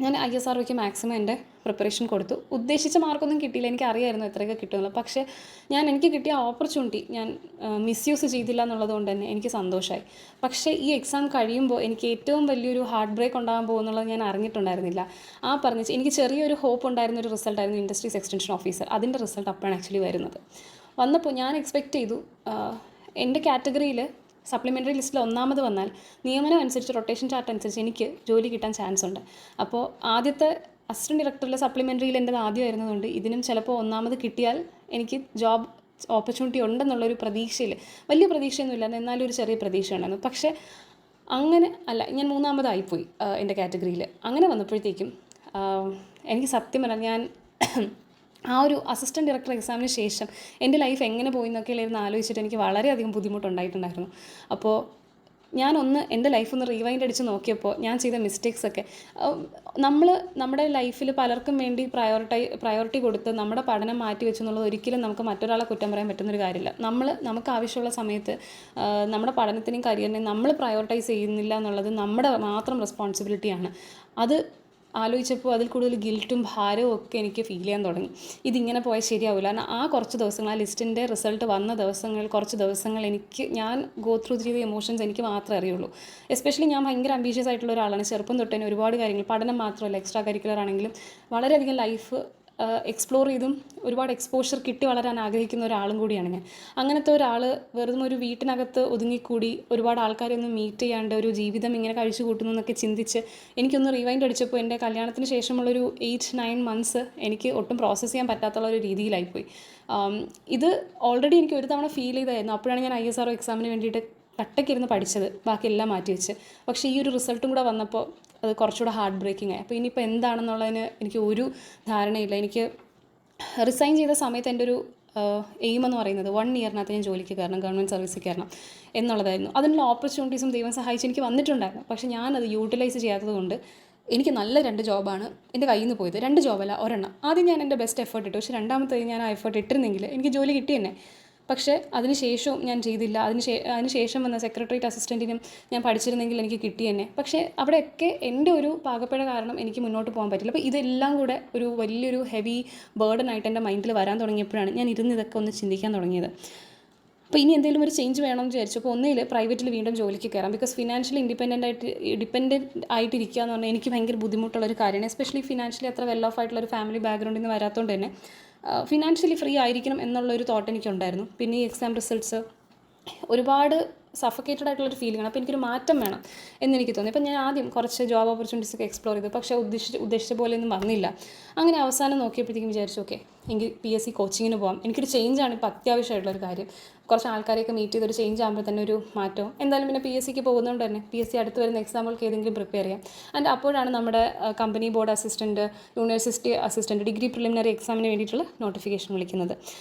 ഞാൻ ISROയ്ക്ക് മാക്സിമം എൻ്റെ പ്രിപ്പറേഷൻ കൊടുത്തു. ഉദ്ദേശിച്ച മാർക്കൊന്നും കിട്ടിയില്ല, എനിക്കറിയായിരുന്നു എത്രയൊക്കെ കിട്ടുമെന്ന്. പക്ഷേ എനിക്ക് കിട്ടിയ ഓപ്പർച്യൂണിറ്റി ഞാൻ മിസ്യൂസ് ചെയ്തില്ല എന്നുള്ളത് കൊണ്ട് തന്നെ എനിക്ക് സന്തോഷമായി. പക്ഷേ ഈ എക്സാം കഴിയുമ്പോൾ എനിക്ക് ഏറ്റവും വലിയൊരു ഹാർട്ട് ബ്രേക്ക് ഉണ്ടാകാൻ പോകുന്നുള്ളത് ഞാൻ അറിഞ്ഞിട്ടുണ്ടായിരുന്നില്ല. എനിക്ക് ചെറിയൊരു ഹോപ്പ് ഉണ്ടായിരുന്ന ഒരു റിസൾട്ടായിരുന്നു ഇൻഡസ്ട്രീസ് എക്സ്റ്റൻഷൻ ഓഫീസർ. അതിൻ്റെ റിസൾട്ട് അപ്പോഴാണ് ആക്ച്വലി വരുന്നത്. വന്നപ്പോൾ ഞാൻ എക്സ്പെക്റ്റ് ചെയ്തു എൻ്റെ കാറ്റഗറിയിൽ സപ്ലിമെൻ്ററി ലിസ്റ്റിൽ ഒന്നാമത് വന്നാൽ നിയമനം അനുസരിച്ച് റൊട്ടേഷൻ ചാർട്ട് അനുസരിച്ച് എനിക്ക് ജോലി കിട്ടാൻ ചാൻസ് ഉണ്ട്. അപ്പോൾ ആദ്യത്തെ അസിസ്റ്റൻറ്റ് ഡയറക്ടറിലെ സപ്ലിമെൻ്ററിയിൽ എൻ്റെ ആദ്യമായിരുന്നതുകൊണ്ട് ഇതിനും ചിലപ്പോൾ ഒന്നാമത് കിട്ടിയാൽ എനിക്ക് ജോബ് ഓപ്പർച്യൂണിറ്റി ഉണ്ടെന്നുള്ളൊരു പ്രതീക്ഷയിൽ, വലിയ പ്രതീക്ഷയൊന്നുമില്ല, എന്നാലും ഒരു ചെറിയ പ്രതീക്ഷ ഉണ്ടായിരുന്നു. പക്ഷേ അങ്ങനെ അല്ല, ഞാൻ മൂന്നാമതായിപ്പോയി എൻ്റെ കാറ്റഗറിയിൽ. അങ്ങനെ വന്നപ്പോഴത്തേക്കും എനിക്ക് സത്യം പറഞ്ഞാൽ ഞാൻ ആ ഒരു അസിസ്റ്റൻറ്റ് ഡയറക്ടർ എക്സാമിന് ശേഷം എൻ്റെ ലൈഫ് എങ്ങനെ പോയി എന്നൊക്കെയായിരുന്നു ആലോചിച്ചിട്ട് എനിക്ക് വളരെയധികം ബുദ്ധിമുട്ടുണ്ടായിട്ടുണ്ടായിരുന്നു. അപ്പോൾ എൻ്റെ ലൈഫൊന്ന് റീവൈൻഡ് അടിച്ച് നോക്കിയപ്പോൾ ഞാൻ ചെയ്ത മിസ്റ്റേക്സൊക്കെ, നമ്മുടെ ലൈഫിൽ പലർക്കും വേണ്ടി പ്രയോറിറ്റി കൊടുത്ത് നമ്മുടെ പഠനം മാറ്റി വെച്ചെന്നുള്ളത് ഒരിക്കലും നമുക്ക് മറ്റൊരാളെ കുറ്റം പറയാൻ പറ്റുന്നൊരു കാര്യമില്ല. നമുക്ക് ആവശ്യമുള്ള സമയത്ത് നമ്മുടെ പഠനത്തിനും കരിയറിനെയും നമ്മൾ പ്രയോറിറ്റൈസ് ചെയ്യുന്നില്ല എന്നുള്ളത് നമ്മുടെ മാത്രം റെസ്പോൺസിബിലിറ്റിയാണ്. അത് ആലോചിച്ചപ്പോൾ അതിൽ കൂടുതൽ ഗിൽറ്റും ഭാരവും ഒക്കെ എനിക്ക് ഫീൽ ചെയ്യാൻ തുടങ്ങി. ഇതിങ്ങനെ പോയാൽ ശരിയാവില്ല. കാരണം ആ കുറച്ച് ദിവസങ്ങൾ, ആ ലിസ്റ്റിൻ്റെ റിസൾട്ട് വന്ന കുറച്ച് ദിവസങ്ങൾ ഞാൻ ഗോ ത്രൂ ചെയ്ത എമോഷൻസ് എനിക്ക് മാത്രമേ അറിയുള്ളൂ. എസ്പെഷ്യലി ഞാൻ ഭയങ്കര അംബീഷ്യസ് ആയിട്ടുള്ള ഒരാളാണ്. ചെറുപ്പം തൊട്ടേ ഒരുപാട് കാര്യങ്ങൾ, പഠനം മാത്രമല്ല എക്സ്ട്രാ കരിക്കുലർ ആണെങ്കിലും വളരെയധികം ലൈഫ് എക്സ്പ്ലോർ ചെയ്തും ഒരുപാട് എക്സ്പോഷർ കിട്ടി വളരാൻ ആഗ്രഹിക്കുന്ന ഒരാളും കൂടിയാണ് ഞാൻ. അങ്ങനത്തെ ഒരാൾ വെറുതെ ഒരു വീട്ടിനകത്ത് ഒതുങ്ങിക്കൂടി ഒരുപാട് ആൾക്കാരെ ഒന്നും മീറ്റ് ചെയ്യാണ്ട് ഒരു ജീവിതം ഇങ്ങനെ കഴിച്ചു കൂട്ടുന്നു എന്നൊക്കെ ചിന്തിച്ച് എനിക്കൊന്ന് റിവൈൻഡ് അടിച്ചപ്പോൾ എൻ്റെ കല്യാണത്തിന് ശേഷമുള്ളൊരു 8-9 months എനിക്ക് ഒട്ടും പ്രോസസ്സ് ചെയ്യാൻ പറ്റാത്തുള്ള ഒരു രീതിയിലായിപ്പോയി. ഇത് ഓൾറെഡി എനിക്ക് ഒരു തവണ ഫീൽ ചെയ്തായിരുന്നു. അപ്പോഴാണ് ഞാൻ ISRO എക്സാമിന് വേണ്ടിയിട്ട് കട്ടയ്ക്കിരുന്ന് പഠിച്ചത്, ബാക്കിയെല്ലാം മാറ്റി വെച്ച്. പക്ഷേ ഈ ഒരു റിസൾട്ടും കൂടെ വന്നപ്പോൾ അത് കുറച്ചുകൂടെ ഹാർട്ട് ബ്രേക്കിംഗ് ആയി. അപ്പോൾ ഇനിയിപ്പോൾ എന്താണെന്നുള്ളതിന് എനിക്ക് ഒരു ധാരണയില്ല. എനിക്ക് റിസൈൻ ചെയ്ത സമയത്ത് എൻ്റെ ഒരു എയിം എന്ന് പറയുന്നത് 1 yearനകത്ത് ഞാൻ ജോലിക്ക് കയറണം, ഗവൺമെൻറ് സർവീസിൽ കയറണം എന്നുള്ളതായിരുന്നു. അതിനുള്ള ഓപ്പർച്യൂണിറ്റീസും ദൈവം സഹായിച്ച് എനിക്ക് വന്നിട്ടുണ്ടായിരുന്നു. പക്ഷേ ഞാനത് യൂട്ടിലൈസ് ചെയ്യാത്തത് കൊണ്ട് എനിക്ക് നല്ല 2 ജോബാണ് എൻ്റെ കയ്യിൽ നിന്ന് പോയത്. 2 ജോബല്ല, ഒരെണ്ണം. ആദ്യം ഞാൻ എൻ്റെ ബെസ്റ്റ് എഫേർട്ട് ഇട്ടു. പക്ഷേ രണ്ടാമത്തേത് ഞാൻ ആ എഫേർട്ട് ഇട്ടിരുന്നെങ്കിൽ എനിക്ക് ജോലി കിട്ടി തന്നെ. പക്ഷേ അതിന് ശേഷവും ഞാൻ ചെയ്തില്ല. അതിന് ശേഷം വന്ന സെക്രട്ടേറിയറ്റ് അസിസ്റ്റൻറ്റിനും ഞാൻ പഠിച്ചിരുന്നെങ്കിൽ എനിക്ക് കിട്ടി തന്നെ. പക്ഷേ അവിടെയൊക്കെ എൻ്റെ ഒരു പാകപ്പിഴ കാരണം എനിക്ക് മുന്നോട്ട് പോകാൻ പറ്റില്ല. അപ്പോൾ ഇതെല്ലാം കൂടെ ഒരു വലിയൊരു ഹെവി ബേർഡനായിട്ട് എൻ്റെ മൈൻഡിൽ വരാൻ തുടങ്ങിയപ്പോഴാണ് ഞാൻ ഇതൊക്കെ ഒന്ന് ചിന്തിക്കാൻ തുടങ്ങിയത്. അപ്പോൾ ഇനി എന്തെങ്കിലും ഒരു ചേഞ്ച് വേണമെന്ന് വിചാരിച്ചപ്പോൾ ഒന്നിൽ പ്രൈവറ്റിൽ വീണ്ടും ജോലിക്ക് കയറാം. ബിക്കോസ് ഫിനാൻഷ്യലി ഡിപ്പെൻഡൻ്റ് ആയിട്ടിരിക്കുക എന്ന് പറഞ്ഞാൽ എനിക്ക് ഭയങ്കര ബുദ്ധിമുട്ടുള്ളൊരു കാര്യമാണ്. എസ്പെഷ്യലി ഫിനാൻഷ്യലി അത്ര വെൽ ഓഫ് ആയിട്ടുള്ള ഒരു ഫാമിലി ബാക്ക്ഗ്രൗണ്ടിൽ നിന്ന് വരാത്തതുകൊണ്ട് തന്നെ ഫിനാൻഷ്യലി ഫ്രീ ആയിരിക്കണം എന്നുള്ളൊരു തോട്ട് എനിക്കുണ്ടായിരുന്നു. പിന്നെ ഈ എക്സാം റിസൾട്ട്സ് ഒരുപാട് സഫക്കേറ്റഡ് ആയിട്ടുള്ളൊരു ഫീലിംഗാണ്. അപ്പോൾ എനിക്കൊരു മാറ്റം വേണം എന്നെനിക്ക് തോന്നി. അപ്പോൾ ഞാൻ ആദ്യം കുറച്ച് ജോബ് ഓപ്പർച്യൂണിറ്റീസ് ഒക്കെ എക്സ്പ്ലോർ ചെയ്തു. പക്ഷേ ഉദ്ദേശിച്ച പോലെയൊന്നും വന്നില്ല. അങ്ങനെ അവസാനം നോക്കിയപ്പോഴത്തേക്കും വിചാരിച്ചു ഓക്കെ, എങ്കിൽ PSC കോച്ചിങ്ങിന് പോകാം. എനിക്കൊരു ചേഞ്ചാണ് ഇപ്പോൾ അത്യാവശ്യമായിട്ടുള്ളൊരു കാര്യം. കുറച്ച് ആൾക്കാരെയൊക്കെ മീറ്റ് ചെയ്തൊരു ചേഞ്ച് ആകുമ്പോൾ തന്നെ ഒരു മാറ്റവും. എന്തായാലും പിന്നെ PSCക്ക് പോകുന്നതുകൊണ്ട് തന്നെ PSC അടുത്ത് വരുന്ന എക്സാമുകൾക്ക് ഏതെങ്കിലും പ്രിപ്പയർ ചെയ്യാം. ആൻഡ് അപ്പോഴാണ് നമ്മുടെ company board assistant, university assistant, degree preliminary എക്സാമിന് വേണ്ടിയിട്ടുള്ള നോട്ടിഫിക്കേഷൻ വിളിക്കുന്നത്.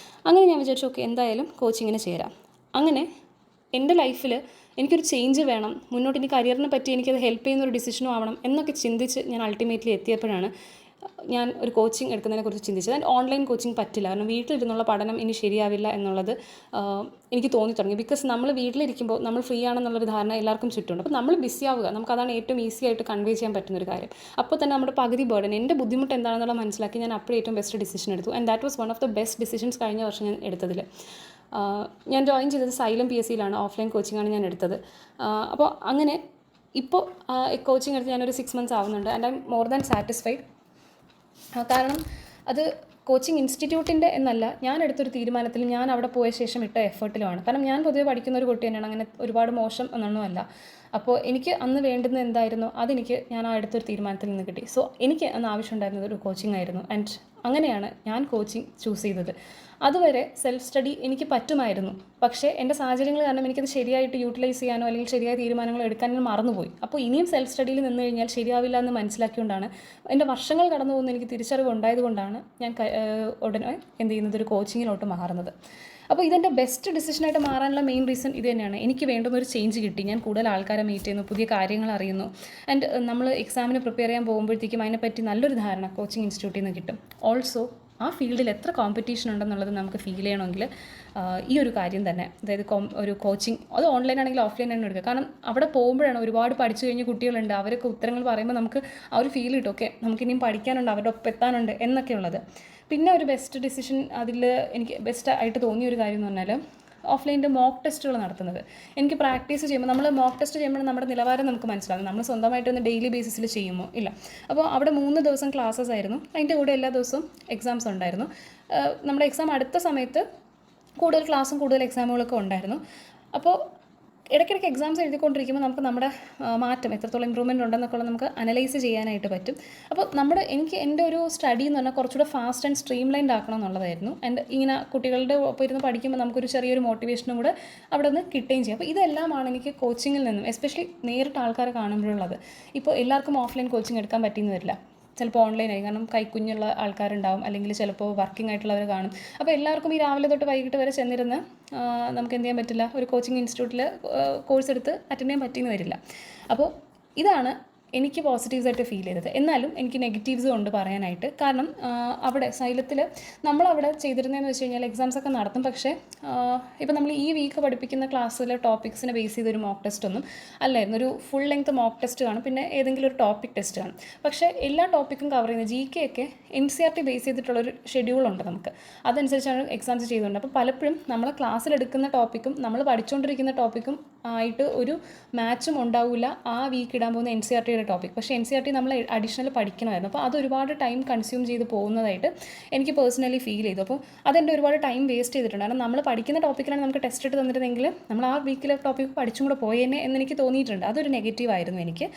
അങ്ങനെ ഞാൻ വിചാരിച്ചു ഓക്കെ, എന്തായാലും കോച്ചിങ്ങിന് ചേരാം. അങ്ങനെ എൻ്റെ ലൈഫിൽ എനിക്കൊരു ചേഞ്ച് വേണം, മുന്നോട്ട് ഇനി കരിയറിനെ പറ്റി എനിക്കത് ഹെൽപ്പ് ചെയ്യുന്ന ഒരു ഡിസിഷനും ആവണം എന്നൊക്കെ ചിന്തിച്ച് ഞാൻ അൾട്ടിമേറ്റ്ലി എത്തിയപ്പോഴാണ് ഞാൻ ഒരു കോച്ചിങ് എടുക്കുന്നതിനെക്കുറിച്ച് ചിന്തിച്ചത്. ആൻഡ് ഓൺലൈൻ കോച്ചിങ് പറ്റില്ല, കാരണം വീട്ടിലിരുന്നുള്ള പഠനം ഇനി ശരിയാവില്ല എന്നുള്ളത് എനിക്ക് തോന്നി തുടങ്ങി. ബിക്കോസ് നമ്മൾ വീട്ടിലിരിക്കുമ്പോൾ നമ്മൾ ഫ്രീ ആണെന്നുള്ളൊരു ധാരണ എല്ലാവർക്കും ചുറ്റുമുണ്ട്. അപ്പോൾ നമ്മൾ ബിസി ആവുക, നമുക്കതാണ് ഏറ്റവും ഈസി ആയിട്ട് കൺവേ ചെയ്യാൻ പറ്റുന്നൊരു കാര്യം. അപ്പോൾ തന്നെ നമ്മുടെ പകുതി ബേർഡൻ, എൻ്റെ ബുദ്ധിമുട്ട് എന്താണെന്നുള്ളത് മനസ്സിലാക്കി ഞാൻ അപ്പോഴും ഏറ്റവും ബെസ്റ്റ് ഡിസിഷൻ എടുത്തു. And that was one of the best decisions കഴിഞ്ഞ വർഷം ഞാൻ എടുത്തതിൽ. ഞാൻ ജോയിൻ ചെയ്തത് സൈലം PSCയിലാണ്, ഓഫ്ലൈൻ കോച്ചിങ്ങാണ് ഞാൻ എടുത്തത്. അപ്പോൾ അങ്ങനെ ഇപ്പോൾ കോച്ചിങ് എടുത്ത് ഞാനൊരു 6 months ആവുന്നുണ്ട്. And I am more than satisfied. കാരണം അത് കോച്ചിങ് ഇൻസ്റ്റിറ്റ്യൂട്ടിൻ്റെ എന്നല്ല, ഞാൻ എടുത്തൊരു തീരുമാനത്തിൽ ഞാൻ അവിടെ പോയ ശേഷം ഇട്ട എഫേർട്ടിലുമാണ്. കാരണം ഞാൻ പൊതുവെ പഠിക്കുന്ന ഒരു കുട്ടി തന്നെയാണ്, അങ്ങനെ ഒരുപാട് മോശം എന്നൊന്നുമല്ല. അപ്പോൾ എനിക്ക് അന്ന് വേണ്ടുന്നത് എന്തായിരുന്നോ അതെനിക്ക് ഞാൻ ആ എടുത്തൊരു തീരുമാനത്തിൽ നിന്ന് കിട്ടി. സോ എനിക്ക് അന്ന് ആവശ്യമുണ്ടായിരുന്നത് ഒരു കോച്ചിങ് ആയിരുന്നു. ആൻഡ് അങ്ങനെയാണ് ഞാൻ കോച്ചിങ് ചൂസ് ചെയ്തത്. അതുവരെ സെൽഫ് സ്റ്റഡി എനിക്ക് പറ്റുമായിരുന്നു, പക്ഷേ എൻ്റെ സാഹചര്യങ്ങൾ കാരണം എനിക്കത് ശരിയായിട്ട് യൂട്ടിലൈസ് ചെയ്യാനോ അല്ലെങ്കിൽ ശരിയായ തീരുമാനങ്ങൾ എടുക്കാനോ മറന്നുപോയി. അപ്പോൾ ഇനിയും സെൽഫ് സ്റ്റഡിയിൽ നിന്ന് കഴിഞ്ഞാൽ ശരിയാവില്ല എന്ന് മനസ്സിലാക്കിക്കൊണ്ടാണ്, എൻ്റെ വർഷങ്ങൾ കടന്നു പോകുന്ന എനിക്ക് തിരിച്ചറിവ് ഉണ്ടായതുകൊണ്ടാണ് ഞാൻ ഉടനെ എന്ത് ചെയ്യുന്നത്, ഒരു കോച്ചിങ്ങിലോട്ട് മാറുന്നത്. അപ്പോൾ ഇതെൻ്റെ ബെസ്റ്റ് ഡിസിഷനായിട്ട് മാറാനുള്ള മെയിൻ റീസൺ ഇത് തന്നെയാണ്. എനിക്ക് വേണ്ടുന്നൊരു ചേഞ്ച് കിട്ടി, ഞാൻ കൂടുതൽ ആൾക്കാരെ മീറ്റ് ചെയ്യുന്നു, പുതിയ കാര്യങ്ങൾ അറിയുന്നു. ആൻഡ് നമ്മൾ എക്സാമിന് പ്രിപ്പയർ ചെയ്യാൻ പോകുമ്പോഴത്തേക്കും അതിനെപ്പറ്റി നല്ലൊരു ധാരണ കോച്ചിങ് ഇൻസ്റ്റിറ്റ്യൂട്ടിൽ നിന്ന് കിട്ടും. ഓൾസോ ആ ഫീൽഡിൽ എത്ര കോമ്പറ്റീഷൻ ഉണ്ടെന്നുള്ളത് നമുക്ക് ഫീൽ ചെയ്യണമെങ്കിൽ ഈ ഒരു കാര്യം തന്നെ, അതായത് ഒരു കോച്ചിങ്, അത് ഓൺലൈൻ ആണെങ്കിൽ ഓഫ്ലൈൻ ആണെങ്കിൽ എടുക്കുക. കാരണം അവിടെ പോകുമ്പോഴാണ് ഒരുപാട് പഠിച്ചു കഴിഞ്ഞ കുട്ടികളുണ്ട്, അവരൊക്കെ ഉത്തരങ്ങൾ പറയുമ്പോൾ നമുക്ക് ആ ഒരു ഫീൽ കിട്ടും, ഓക്കെ നമുക്കിനിയും പഠിക്കാനുണ്ട്, അവരുടെ ഒപ്പം എത്താനുണ്ട് എന്നൊക്കെ ഉള്ളത്. പിന്നെ ഒരു ബെസ്റ്റ് ഡിസിഷൻ അതിൽ എനിക്ക് ബെസ്റ്റ് ആയിട്ട് തോന്നിയ ഒരു കാര്യം എന്ന് പറഞ്ഞാൽ ഓഫ്ലൈൻ്റെ മോക്ക് ടെസ്റ്റുകൾ നടത്തുന്നത്. എനിക്ക് പ്രാക്ടീസ് ചെയ്യുമ്പോൾ, നമ്മൾ മോക്ക് ടെസ്റ്റ് ചെയ്യുമ്പോൾ നമ്മുടെ നിലവാരം നമുക്ക് മനസ്സിലാകും. നമ്മൾ സ്വന്തമായിട്ടൊന്ന് ഡെയിലി ബേസിസിൽ ചെയ്യുമോ ഇല്ല. അപ്പോൾ അവിടെ 3 ദിവസം ക്ലാസ്സസ് ആയിരുന്നു, അതിൻ്റെ കൂടെ എല്ലാ ദിവസവും എക്സാംസ് ഉണ്ടായിരുന്നു. നമ്മുടെ എക്സാം അടുത്ത സമയത്ത് കൂടുതൽ ക്ലാസ്സും കൂടുതൽ എക്സാമുകളൊക്കെ ഉണ്ടായിരുന്നു. അപ്പോൾ ഇടയ്ക്കിടയ്ക്ക് എക്സാംസ് എഴുതിക്കൊണ്ടിരിക്കുമ്പോൾ നമുക്ക് നമ്മുടെ മാറ്റം എത്രത്തോളം ഇമ്പ്രൂവ്മെൻറ്റ് ഉണ്ടെന്നൊക്കെ നമുക്ക് അനലൈസ് ചെയ്യാനായിട്ട് പറ്റും. അപ്പോൾ എൻ്റെ ഒരു സ്റ്റഡി എന്ന് പറഞ്ഞാൽ കുറച്ചുകൂടെ ഫാസ്റ്റ് ആൻഡ് സ്ട്രീം ലൈൻഡ് ആക്കണം എന്നുള്ളതായിരുന്നു. ആൻഡ് ഇങ്ങനെ കുട്ടികളുടെ ഒപ്പം ഇരുന്ന് പഠിക്കുമ്പോൾ നമുക്കൊരു ചെറിയൊരു മോട്ടിവേഷനും കൂടെ അവിടെ നിന്ന് കിട്ടുകയും ചെയ്യും. അപ്പോൾ ഇതെല്ലാമാണ് എനിക്ക് കോച്ചിങ്ങിൽ നിന്നും, എസ്പെഷ്യലി നേരിട്ട് ആൾക്കാരെ കാണുമ്പോഴുള്ളത്. ഇപ്പോൾ എല്ലാവർക്കും ഓഫ്ലൈൻ കോച്ചിങ് എടുക്കാൻ പറ്റിയെന്ന് വരില്ല, ചിലപ്പോൾ ഓൺലൈനായി, കാരണം കൈക്കുഞ്ഞുള്ള ആൾക്കാരുണ്ടാവും, അല്ലെങ്കിൽ ചിലപ്പോൾ വർക്കിംഗ് ആയിട്ടുള്ളവർ കാണും. അപ്പോൾ എല്ലാവർക്കും ഈ രാവിലെ തൊട്ട് വൈകിട്ട് വരെ ചെന്നിരുന്ന് നമുക്ക് എന്ത് ചെയ്യാൻ പറ്റില്ല, ഒരു കോച്ചിങ് ഇൻസ്റ്റിറ്റ്യൂട്ടിൽ കോഴ്സ് എടുത്ത് അറ്റൻഡ് ചെയ്യാൻ പറ്റിയെന്ന് വരില്ല. അപ്പോൾ ഇതാണ് എനിക്ക് പോസിറ്റീവ്സായിട്ട് ഫീൽ ചെയ്തത്. എന്നാലും എനിക്ക് നെഗറ്റീവ്സും ഉണ്ട് പറയാനായിട്ട്. കാരണം അവിടെ സൈലത്തിൽ നമ്മളവിടെ ചെയ്തിരുന്നതെന്ന് വെച്ച് കഴിഞ്ഞാൽ എക്സാംസൊക്കെ നടത്തും, പക്ഷേ ഇപ്പോൾ നമ്മൾ ഈ വീക്ക് പഠിപ്പിക്കുന്ന ക്ലാസ്സിലെ ടോപ്പിക്സിനെ ബേസ് ചെയ്തൊരു മോക്ക് ടെസ്റ്റ് ഒന്നും അല്ലായിരുന്നു. ഒരു ഫുൾ ലെങ്ത് മോക്ക് ടെസ്റ്റ് കാണും, പിന്നെ ഏതെങ്കിലും ഒരു ടോപ്പിക് ടെസ്റ്റ് കാണും. പക്ഷേ എല്ലാ ടോപ്പിക്കും കവർ ചെയ്യുന്ന GK ഒക്കെ NCERT ബേസ് ചെയ്തിട്ടുള്ളൊരു ഷെഡ്യൂളുണ്ട് നമുക്ക്, അതനുസരിച്ചാണ് എക്സാംസ് ചെയ്തുകൊണ്ട്. അപ്പോൾ പലപ്പോഴും നമ്മൾ ക്ലാസ്സിലെടുക്കുന്ന ടോപ്പിക്കും നമ്മൾ പഠിച്ചുകൊണ്ടിരിക്കുന്ന ടോപ്പിക്കും ആയിട്ട് ഒരു മാച്ചും ഉണ്ടാവില്ല ആ വീക്ക് ഇടാൻ പോകുന്ന NCERT ടോപ്പിക്. പക്ഷേ NCERT നമ്മൾ അഡീഷണൽ പഠിക്കണമായിരുന്നു. അപ്പോൾ അത് ഒരുപാട് ടൈം കൺസ്യൂം ചെയ്ത് പോകുന്നതായിട്ട് എനിക്ക് പേഴ്സണലി ഫീൽ ചെയ്തു. അപ്പോൾ അതെൻ്റെ ഒരുപാട് ടൈം വേസ്റ്റ് ചെയ്തിട്ടുണ്ട്. കാരണം നമ്മൾ പഠിക്കുന്ന ടോപ്പിക്കിലാണ് നമുക്ക് ടെസ്റ്റ് ഇട്ട് തന്നിരുന്നെങ്കിൽ നമ്മൾ ആ വീക്കിലെ ടോപ്പിക്ക് പഠിച്ചും കൂടെ പോയേനെ എന്നെനിക്ക് തോന്നിയിട്ടുണ്ട്. അതൊരു നെഗറ്റീവായിരുന്നു എനിക്ക്.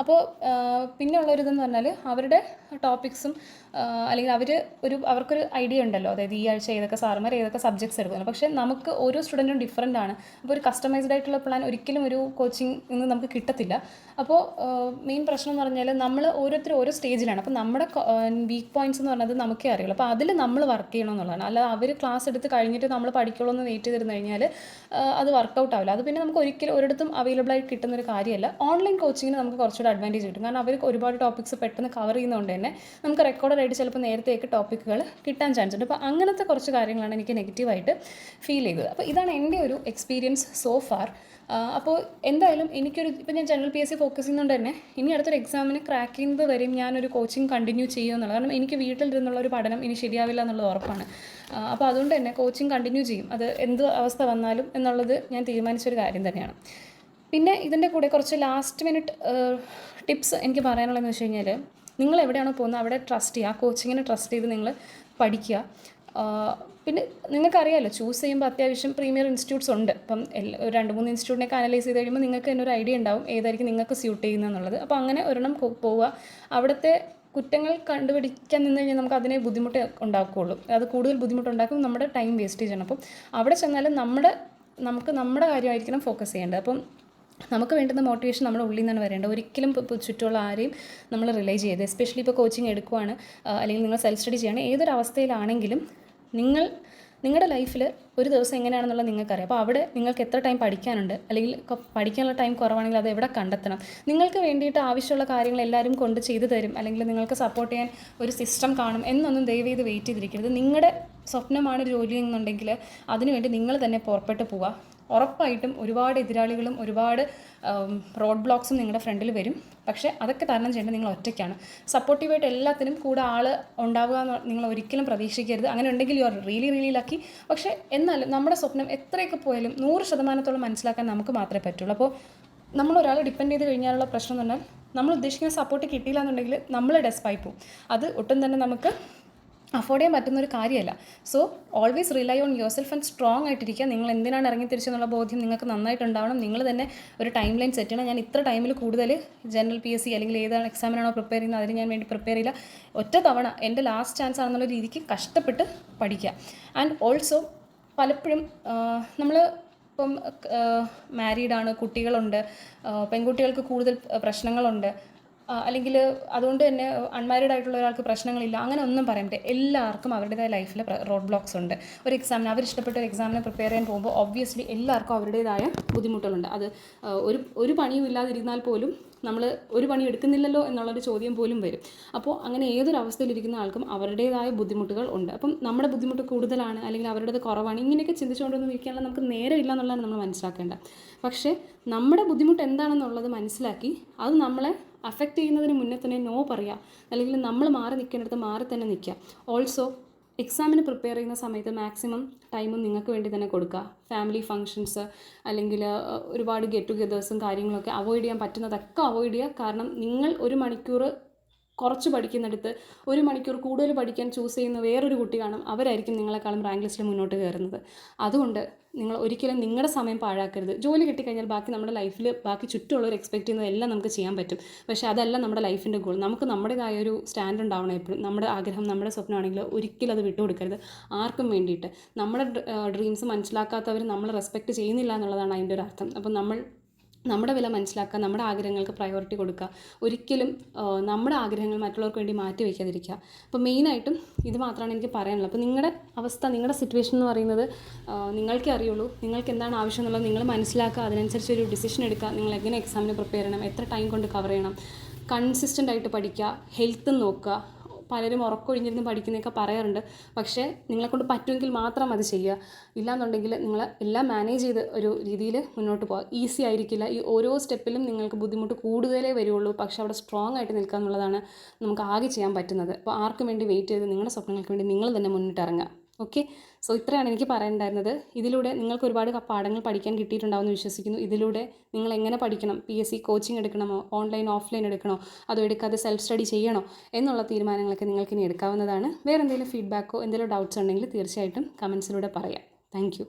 അപ്പോൾ പിന്നെ ഉള്ളൊരിതെന്ന് പറഞ്ഞാൽ അവരുടെ ടോപ്പിക്സും അല്ലെങ്കിൽ അവർക്കൊരു ഐഡിയ ഉണ്ടല്ലോ, അതായത് ഈ ആഴ്ച ഏതൊക്കെ സാറുമാർ ഏതൊക്കെ സബ്ജക്ട്സ് എടുക്കുന്നു. പക്ഷേ നമുക്ക് ഓരോ സ്റ്റുഡൻറ്റും ഡിഫറൻ്റ് ആണ്. അപ്പോൾ ഒരു കസ്റ്റമൈസ്ഡ് ആയിട്ടുള്ള പ്ലാൻ ഒരിക്കലും ഒരു കോച്ചിങ് നിന്ന് നമുക്ക് കിട്ടത്തില്ല. അപ്പോൾ മെയിൻ പ്രശ്നം എന്ന് പറഞ്ഞാൽ നമ്മൾ ഓരോരുത്തരും ഓരോ സ്റ്റേജിലാണ്. അപ്പോൾ നമ്മുടെ വീക്ക് പോയിൻറ്റ്സ് എന്ന് പറഞ്ഞത് നമുക്കേ അറിയുള്ളൂ. അപ്പോൾ അതിൽ നമ്മൾ വർക്ക് ചെയ്യണം എന്നുള്ളതാണ്. അല്ലാതെ അവർ ക്ലാസ് എടുത്ത് കഴിഞ്ഞിട്ട് നമ്മൾ പഠിക്കുള്ളൂ എന്ന് വെയിറ്റ് ചെയ്തിരുന്നു കഴിഞ്ഞാൽ അത് വർക്കൗട്ട് ആവില്ല. അത് പിന്നെ നമുക്ക് ഒരിക്കലും ഒരിടത്തും അവൈലബിൾ ആയിട്ട് കിട്ടുന്നൊരു കാര്യമല്ല. ഓൺലൈൻ കോച്ചിങ്ങിന് നമുക്ക് കുറച്ചുകൂടെ അഡ്വാൻറ്റേജ് കിട്ടും. കാരണം അവർ ഒരുപാട് ടോപ്പിക്സ് പെട്ടെന്ന് കവർ ചെയ്യുന്നതുകൊണ്ട് തന്നെ നമുക്ക് റെക്കോർഡായിട്ട് ചിലപ്പോൾ നേരത്തെയൊക്കെ ടോപ്പിക്കുകൾ കിട്ടാൻ ചാൻസ് ഉണ്ട്. അപ്പോൾ അങ്ങനത്തെ കുറച്ച് കാര്യങ്ങളാണ് എനിക്ക് നെഗറ്റീവായിട്ട് ഫീൽ ചെയ്തത്. അപ്പോൾ ഇതാണ് എൻ്റെ ഒരു എക്സ്പീരിയൻസ് സോ ഫാർ. അപ്പോൾ എന്തായാലും ഇപ്പോൾ ഞാൻ ജനറൽ PSC ഫോക്കസ് ചെയ്യുന്നതുകൊണ്ട് തന്നെ ഇനി അടുത്തൊരു എക്സാമിന് ക്രാക്ക് ചെയ്യുന്നത് വരെയും ഞാനൊരു കോച്ചിങ് കണ്ടിന്യൂ ചെയ്യുമെന്നുള്ളത്. കാരണം എനിക്ക് വീട്ടിലിരുന്നുള്ള ഒരു പഠനം ഇനി ശരിയാവില്ല എന്നുള്ളത് ഉറപ്പാണ്. അപ്പോൾ അതുകൊണ്ട് തന്നെ കോച്ചിങ് കണ്ടിന്യൂ ചെയ്യും, അത് എന്ത് അവസ്ഥ വന്നാലും എന്നുള്ളത് ഞാൻ തീരുമാനിച്ചൊരു കാര്യം തന്നെയാണ്. പിന്നെ ഇതിൻ്റെ കൂടെ കുറച്ച് ലാസ്റ്റ് മിനിറ്റ് ടിപ്സ് എനിക്ക് പറയാനുള്ളതെന്ന് വെച്ച് കഴിഞ്ഞാൽ, നിങ്ങൾ എവിടെയാണോ പോകുന്നത് അവിടെ ട്രസ്റ്റ് ചെയ്യുക, ആ കോച്ചിങ്ങിനെ ട്രസ്റ്റ് ചെയ്ത് നിങ്ങൾ പഠിക്കുക. പിന്നെ നിങ്ങൾക്കറിയാമല്ലോ, ചൂസ് ചെയ്യുമ്പോൾ അത്യാവശ്യം പ്രീമിയർ ഇൻസ്റ്റിറ്റ്യൂട്ട്സ് ഉണ്ട്. അപ്പം 2-3 ഇൻസ്റ്റിറ്റ്യൂട്ടിനൊക്കെ അനലൈസ് ചെയ്ത് കഴിയുമ്പോൾ നിങ്ങൾക്ക് തന്നെ ഒരു ഐഡിയ ഉണ്ടാവും ഏതായിരിക്കും നിങ്ങൾക്ക് സ്യൂട്ട് ചെയ്യുന്നതെന്നുള്ളത്. അപ്പോൾ അങ്ങനെ ഒരെണ്ണം പോവുക. അവിടുത്തെ കുറ്റങ്ങൾ കണ്ടുപിടിക്കാൻ നിന്ന് കഴിഞ്ഞാൽ നമുക്ക് അതിനെ ബുദ്ധിമുട്ട് ഉണ്ടാക്കുകയുള്ളൂ. അത് കൂടുതൽ ബുദ്ധിമുട്ടുണ്ടാക്കും, നമ്മുടെ ടൈം വേസ്റ്റേജ് ആണ്. അപ്പം അവിടെ ചെന്നാലും നമുക്ക് നമ്മുടെ കാര്യമായിരിക്കണം ഫോക്കസ് ചെയ്യേണ്ടത്. അപ്പം നമുക്ക് വേണ്ടുന്ന മോട്ടിവേഷൻ നമ്മുടെ ഉള്ളിൽ നിന്നാണ് വരേണ്ടത്. ഒരിക്കലും ചുറ്റുമുള്ള ആരെയും നമ്മൾ റിലൈ ചെയ്ത്, എസ്പെഷ്യലി ഇപ്പോൾ കോച്ചിങ് എടുക്കുവാണ് അല്ലെങ്കിൽ നിങ്ങൾ സെൽഫ് സ്റ്റഡി ചെയ്യണം, ഏതൊരു അവസ്ഥയിലാണെങ്കിലും നിങ്ങളുടെ ലൈഫിൽ ഒരു ദിവസം എങ്ങനെയാണെന്നുള്ളത് നിങ്ങൾക്കറിയാം. അപ്പോൾ അവിടെ നിങ്ങൾക്ക് എത്ര ടൈം പഠിക്കാനുണ്ട്, അല്ലെങ്കിൽ പഠിക്കാനുള്ള ടൈം കുറവാണെങ്കിൽ അത് എവിടെ കണ്ടെത്തണം. നിങ്ങൾക്ക് വേണ്ടിയിട്ട് ആവശ്യമുള്ള കാര്യങ്ങൾ എല്ലാവരും കൊണ്ട് ചെയ്തു തരും, അല്ലെങ്കിൽ നിങ്ങൾക്ക് സപ്പോർട്ട് ചെയ്യാൻ ഒരു സിസ്റ്റം കാണും എന്നൊന്നും ദയവ് ചെയ്ത് വെയിറ്റ് ചെയ്തിരിക്കരുത്. നിങ്ങളുടെ സ്വപ്നമാണ് ജോലി എന്നുണ്ടെങ്കിൽ അതിനുവേണ്ടി നിങ്ങൾ തന്നെ പുറപ്പെട്ട് പോവുക. ഉറപ്പായിട്ടും ഒരുപാട് എതിരാളികളും ഒരുപാട് റോഡ് ബ്ലോക്സും നിങ്ങളുടെ ഫ്രണ്ടിൽ വരും. പക്ഷേ അതൊക്കെ തരണം ചെയ്യേണ്ടത് നിങ്ങൾ ഒറ്റയ്ക്കാണ്. സപ്പോർട്ടീവായിട്ട് എല്ലാത്തിനും കൂടെ ആൾ ഉണ്ടാവുക എന്ന് നിങ്ങൾ ഒരിക്കലും പ്രതീക്ഷിക്കരുത്. അങ്ങനെ ഉണ്ടെങ്കിൽ യു ആർ റിയലി ലക്കി. പക്ഷേ എന്നാലും നമ്മുടെ സ്വപ്നം എത്രയൊക്കെ പോയാലും 100% മനസ്സിലാക്കാൻ നമുക്ക് മാത്രമേ പറ്റുള്ളൂ. അപ്പോൾ നമ്മളൊരാളെ ഡിപ്പെൻഡ് ചെയ്ത് കഴിഞ്ഞാലുള്ള പ്രശ്നം എന്ന് പറഞ്ഞാൽ, നമ്മൾ ഉദ്ദേശിക്കുന്ന സപ്പോർട്ട് കിട്ടിയില്ല എന്നുണ്ടെങ്കിൽ നമ്മൾ ഡെസ്പായി പോകും. അത് ഒട്ടും തന്നെ നമുക്ക് അഫോർഡ് ചെയ്യാൻ പറ്റുന്നൊരു കാര്യമല്ല. So always rely on your self and strong ആയിട്ടിരിക്കുക. നിങ്ങൾ എന്തിനാണ് ഇറങ്ങി തിരിച്ചെന്നുള്ള ബോധ്യം നിങ്ങൾക്ക് നന്നായിട്ടുണ്ടാവണം. നിങ്ങൾ തന്നെ ഒരു ടൈം ലൈൻ സെറ്റ് ചെയ്യണം. ഞാൻ ഇത്ര ടൈമിൽ കൂടുതൽ ജനറൽ PSC അല്ലെങ്കിൽ ഏതാണ് എക്സാമിനാണോ പ്രിപ്പയർ ചെയ്യുന്നത് അതിന് ഞാൻ വേണ്ടി പ്രിപ്പയർ ചെയ്യില്ല. ഒറ്റ തവണ എൻ്റെ ലാസ്റ്റ് ചാൻസ് ആണെന്നുള്ള രീതിക്ക് കഷ്ടപ്പെട്ട് പഠിക്കുക. ആൻഡ് ഓൾസോ പലപ്പോഴും നമ്മൾ ഇപ്പം മാരീഡാണ്, കുട്ടികളുണ്ട്, പെൺകുട്ടികൾക്ക് കൂടുതൽ പ്രശ്നങ്ങളുണ്ട്. അല്ലെങ്കിൽ അതുകൊണ്ട് തന്നെ അൺമാരീഡ് ആയിട്ടുള്ള ഒരാൾക്ക് പ്രശ്നങ്ങളില്ല, അങ്ങനെ ഒന്നും പറയാൻ പറ്റില്ല. എല്ലാവർക്കും അവരുടേതായ ലൈഫിൽ റോഡ് ബ്ലോക്സ് ഉണ്ട്. ഒരു എക്സാമിന് അവരിഷ്ടപ്പെട്ട ഒരു എക്സാമിനെ പ്രിപ്പയർ ചെയ്യാൻ പോകുമ്പോൾ ഒബ്വിയസ്ലി എല്ലാവർക്കും അവരുടേതായ ബുദ്ധിമുട്ടുകളുണ്ട്. അത് ഒരു പണിയും ഇല്ലാതിരുന്നാൽ പോലും നമ്മൾ ഒരു പണി എടുക്കുന്നില്ലല്ലോ എന്നുള്ളൊരു ചോദ്യം പോലും വരും. അപ്പോൾ അങ്ങനെ ഏതൊരു അവസ്ഥയിലിരിക്കുന്ന ആൾക്കും അവരുടേതായ ബുദ്ധിമുട്ടുകൾ ഉണ്ട്. അപ്പം നമ്മുടെ ബുദ്ധിമുട്ട് കൂടുതലാണ് അല്ലെങ്കിൽ അവരുടേത് കുറവാണ്, ഇങ്ങനെയൊക്കെ ചിന്തിച്ചുകൊണ്ടൊന്നും ഇരിക്കാനുള്ള നമുക്ക് നേരമില്ല എന്നുള്ളതാണ് നമ്മൾ മനസ്സിലാക്കേണ്ടത്. പക്ഷേ നമ്മുടെ ബുദ്ധിമുട്ട് എന്താണെന്നുള്ളത് മനസ്സിലാക്കി അത് നമ്മളെ അഫക്റ്റ് ചെയ്യുന്നതിന് മുന്നേ തന്നെ നോ പറയുക, അല്ലെങ്കിൽ നമ്മൾ മാറി നിൽക്കേണ്ടടുത്ത് മാറി തന്നെ നിൽക്കുക. ഓൾസോ എക്സാമിന് പ്രിപ്പയർ ചെയ്യുന്ന സമയത്ത് മാക്സിമം ടൈമും നിങ്ങൾക്ക് വേണ്ടി തന്നെ കൊടുക്കുക. ഫാമിലി ഫങ്ഷൻസ് അല്ലെങ്കിൽ ഒരുപാട് ഗെറ്റ് ടുഗെദേഴ്സും കാര്യങ്ങളൊക്കെ അവോയ്ഡ് ചെയ്യാൻ പറ്റുന്നതൊക്കെ അവോയ്ഡ് ചെയ്യുക. കാരണം നിങ്ങൾ ഒരു മണിക്കൂർ കുറച്ച് പഠിക്കുന്നിടത്ത് 1 മണിക്കൂർ കൂടുതൽ പഠിക്കാൻ ചൂസ് ചെയ്യുന്ന വേറൊരു കുട്ടി കാണും, അവരായിരിക്കും നിങ്ങളെക്കാളും റാങ്ക് ലിസ്റ്റിൽ മുന്നോട്ട് കയറുന്നത്. അതുകൊണ്ട് നിങ്ങൾ ഒരിക്കലും നിങ്ങളുടെ സമയം പാഴാക്കരുത്. ജോലി കിട്ടിക്കഴിഞ്ഞാൽ ബാക്കി നമ്മുടെ ലൈഫിൽ ബാക്കി ചുറ്റുമുള്ളവർ എക്സ്പെക്ട് ചെയ്യുന്നതെല്ലാം നമുക്ക് ചെയ്യാൻ പറ്റും. പക്ഷേ അതല്ല നമ്മുടെ ലൈഫിൻ്റെ ഗോൾ. നമുക്ക് നമ്മുടേതായ ഒരു സ്റ്റാൻഡ് ഉണ്ടാവണം എപ്പോഴും. നമ്മുടെ ആഗ്രഹം, നമ്മുടെ സ്വപ്നമാണെങ്കിൽ ഒരിക്കലും അത് വിട്ടുകൊടുക്കരുത് ആർക്കും വേണ്ടിയിട്ട്. നമ്മുടെ ഡ്രീംസ് മനസ്സിലാക്കാത്തവർ നമ്മളെ റെസ്പെക്റ്റ് ചെയ്യുന്നില്ല എന്നുള്ളതാണ് അതിൻ്റെ ഒരു അർത്ഥം. അപ്പം നമ്മുടെ വില മനസ്സിലാക്കുക, നമ്മുടെ ആഗ്രഹങ്ങൾക്ക് പ്രയോറിറ്റി കൊടുക്കുക. ഒരിക്കലും നമ്മുടെ ആഗ്രഹങ്ങൾ മറ്റുള്ളവർക്ക് വേണ്ടി മാറ്റി വയ്ക്കാതിരിക്കുക. അപ്പോൾ മെയിനായിട്ടും ഇത് മാത്രമാണ് എനിക്ക് പറയാനുള്ളത്. അപ്പോൾ നിങ്ങളുടെ അവസ്ഥ, നിങ്ങളുടെ സിറ്റുവേഷൻ എന്ന് പറയുന്നത് നിങ്ങൾക്കേ അറിയുള്ളൂ. നിങ്ങൾക്ക് എന്താണ് ആവശ്യം എന്നുള്ളത് നിങ്ങൾ മനസ്സിലാക്കുക, അതിനനുസരിച്ച് ഒരു ഡിസിഷൻ എടുക്കുക. നിങ്ങൾ എങ്ങനെ എക്സാമിന് പ്രിപ്പയർ ചെയ്യണം, എത്ര ടൈം കൊണ്ട് കവർ ചെയ്യണം, കൺസിസ്റ്റൻ്റ് ആയിട്ട് പഠിക്കുക, ഹെൽത്തും നോക്കുക. പലരും ഉറക്കൊഴിഞ്ഞിരുന്ന് പഠിക്കുന്നതൊക്കെ പറയാറുണ്ട്. പക്ഷേ നിങ്ങളെക്കൊണ്ട് പറ്റുമെങ്കിൽ മാത്രം അത് ചെയ്യുക. ഇല്ലാന്നുണ്ടെങ്കിൽ നിങ്ങൾ എല്ലാം മാനേജ് ചെയ്ത് ഒരു രീതിയിൽ മുന്നോട്ട് പോകുക. ഈസി ആയിരിക്കില്ല. ഈ ഓരോ സ്റ്റെപ്പിലും നിങ്ങൾക്ക് ബുദ്ധിമുട്ട് കൂടുതലേ വരുള്ളൂ. പക്ഷേ അവിടെ സ്ട്രോങ് ആയിട്ട് നിൽക്കുക എന്നുള്ളതാണ് നമുക്ക് ആകെ ചെയ്യാൻ പറ്റുന്നത്. അപ്പോൾ ആർക്കും വേണ്ടി വെയിറ്റ് ചെയ്ത് നിങ്ങളുടെ സ്വപ്നങ്ങൾക്ക് വേണ്ടി നിങ്ങൾ തന്നെ മുന്നിട്ടിറങ്ങുക. ഓക്കെ, സോ ഇത്രയാണ് എനിക്ക് പറയാനുണ്ടായിരുന്നത്. ഇതിലൂടെ നിങ്ങൾക്ക് ഒരുപാട് പാഠങ്ങൾ പഠിക്കാൻ കിട്ടിയിട്ടുണ്ടാവുമെന്ന് വിശ്വസിക്കുന്നു. ഇതിലൂടെ നിങ്ങൾ എങ്ങനെ പഠിക്കണം, PSC കോച്ചിങ് എടുക്കണമോ, ഓൺലൈൻ ഓഫ്ലൈൻ എടുക്കണോ, അതോ എടുക്കാതെ സെൽഫ് സ്റ്റഡി ചെയ്യണോ എന്നുള്ള തീരുമാനങ്ങളൊക്കെ നിങ്ങൾക്ക് ഇനി എടുക്കാവുന്നതാണ്. വേറെ എന്തെങ്കിലും ഫീഡ്ബാക്കോ എന്തെങ്കിലും ഡൗട്ട്സ് ഉണ്ടെങ്കിൽ തീർച്ചയായിട്ടും കമൻസിലൂടെ പറയാം. Thank you.